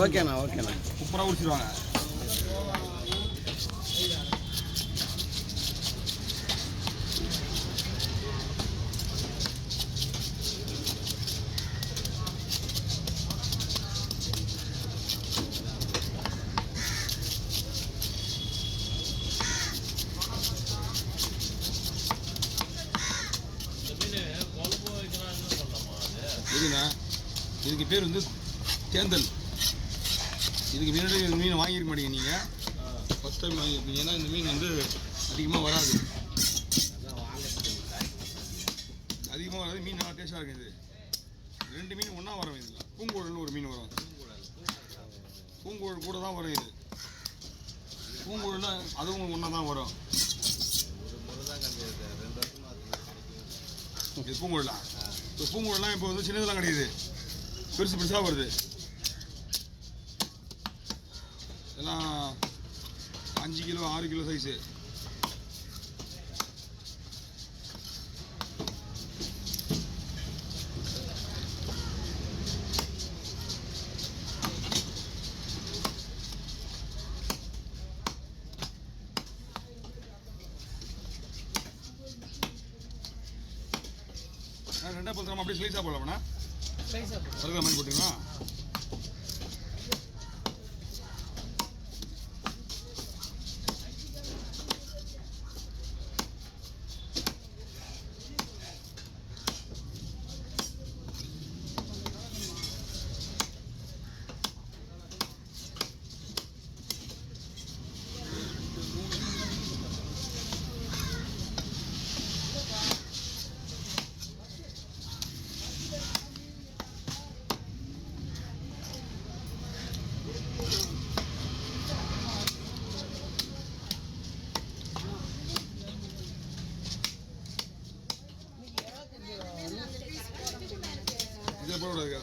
ஓகேண்ணா ஓகேண்ணா. சூப்பராக உடிச்சிடுவாங்க. இதுண்ணா இதுக்கு பேர் வந்து தேந்தல். இதுக்கு முன்னாடி இந்த மீன் வாங்கியிருக்க மாட்டீங்க நீங்கள், ஃபஸ்ட் டைம் வாங்கியிருப்பீங்க. ஏன்னா இந்த மீன் வந்து அதிகமாக வராது, மீன் நல்லா டேஸ்ட்டாக இருக்குது. இது 2 மீன் ஒன்றா வரும். இதில் பூங்குழல்னு ஒரு மீன் வரும், பூங்குழல் கூட தான் வரும். இது பூங்குழல்னா அதுவும் ஒன்றா தான் வரும். இது பூங்குழலா? இப்போ பூங்குழலாம் இப்போ வந்து சின்னதெல்லாம் கிடையாது, பெருசு பெருசாக வருது. இதெல்லாம் 5 கிலோ 6 கிலோ சைஸு. ரெண்டா பத்திரமா அப்படியே ஸ்லைஸாக போடலாம்ண்ணா. சரகா மாதிரி போட்டிங்களா? இதை போடக்கூடாது.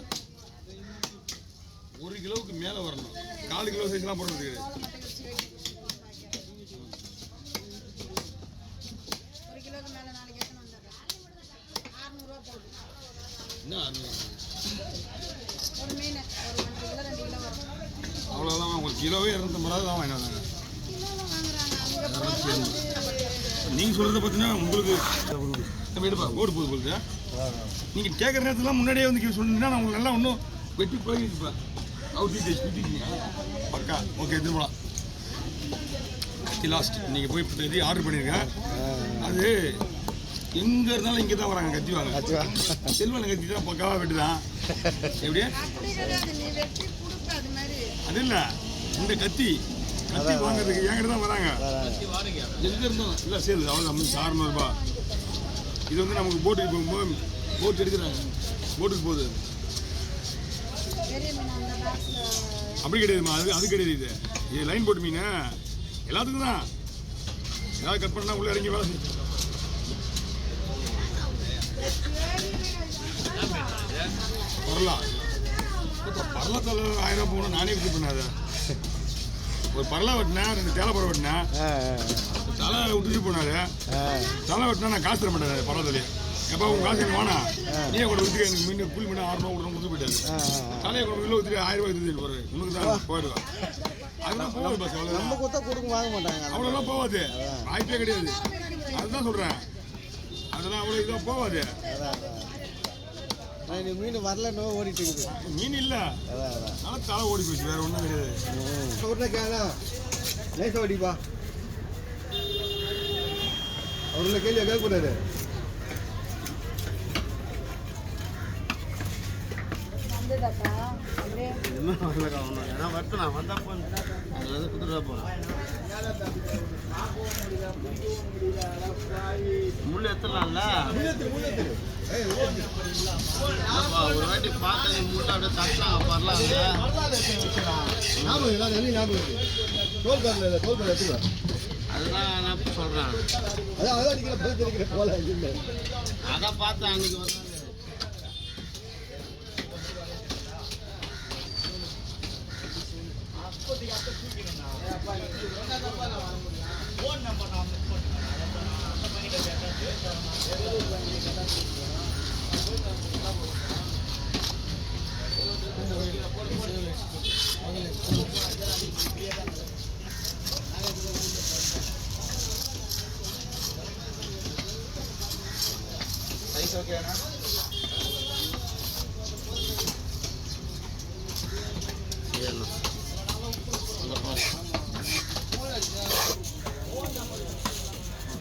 1 கிலோவுக்கு மேலே வரணும். 4 கிலோ சைஸ்லாம் போடுறது கிடையாது. என்ன அவ்வளோதான். உங்களுக்கு கிலோவே 250 தான் வாங்கினாங்க. நீங்கள் சொல்கிறத பார்த்தீங்கன்னா உங்களுக்கு எடுப்பா ஓடு போகுது உங்களுக்கு. நீங்கள் கேட்குற நேரத்துலாம் முன்னாடியே வந்து சொன்னீங்கன்னா நான் உங்களுக்கு நல்லா இன்னும் வெட்டி போயிருப்பேன். அவுட் விட்டுட்டீங்க பக்கா. ஓகே எடுத்துட்டு போகலாம். லாஸ்ட் நீங்கள் போய் இப்போ எதையும் ஆர்டர் பண்ணியிருக்கேன். அது எங்கே இருந்தாலும் இங்கே தான் வராங்க, கத்தி வாங்க. செல்வனை கத்தி தான் பக்காவாக வெட்டு தான். எப்படியே அது இல்லை, இந்த கத்தி வாங்குறதுக்கு என்கிட்ட தான் வராங்க. எங்கே இருந்தோம் இல்லை சேல் அவ்வளோ 600 ரூபா. இது வந்து நமக்கு போட்டுக்கு போகும்போது போட்டு எடுக்கிறாங்க, போட்டுக்கு போகுது. அப்படி கிடையாதுமா, அது கிடையாது. இது லைன் போட்டு மீன் எல்லாத்துக்கும் தான். ஏதாவது கட் பண்ணால் உள்ளே இறங்கி வேலை செய்யும். பரலாம் பரலத்தில் 1000 ரூபா போகணும். நானே விட்டு பண்ணாத ஒரு பரலா வெட்டினேன், 2 தேலை பழம் வெட்டினேன். தலை விட்டுட்டு போனாரு. தலை வெட்டினா நான் காசு தர மாட்டேன் பரலத்துலேயே. எப்போ உங்கள் காசு எனக்கு வேணா, நீயே கொண்டு விட்டு எனக்கு மீன் கூலி மீன் 600 ரூபா கொடுத்து போயிட்டாரு. தலையை கொண்டு கிலோ ஊற்றி 1000 ரூபாய் எடுத்துட்டு போறாரு. உனக்கு தான் போயிடுவேன். அதெல்லாம் போகாது பஸ். அவ்வளோலாம் போகாது, வாய்ப்பே கிடையாது. அதுதான் சொல்கிறேன், அதெல்லாம் அவ்வளோ இதாக போகாது. மீன் வரலன்னு ஓடிட்டு இருக்குது. மீன் இல்லை, அதனால தலை ஓடி போச்சு, வேற ஒன்றும் கிடையாது. லேசா ஓடிப்பா. அவருல கேள்வியா கேட்கக்கூடாது. முள்ளு எத்தலாம்ல ஒரு வாட்டி பார்த்து மூட்டை அப்படியே தட்டலாம் வரலாங்க. அதுதான் நான் சொல்றேன். அதான் பார்த்தேன் அன்னைக்கு வந்தாங்க. ஃபோன் நம்பர் நான் மிஸ் பண்ணிட்டேன். ஏண்ணா. இந்த பாரு.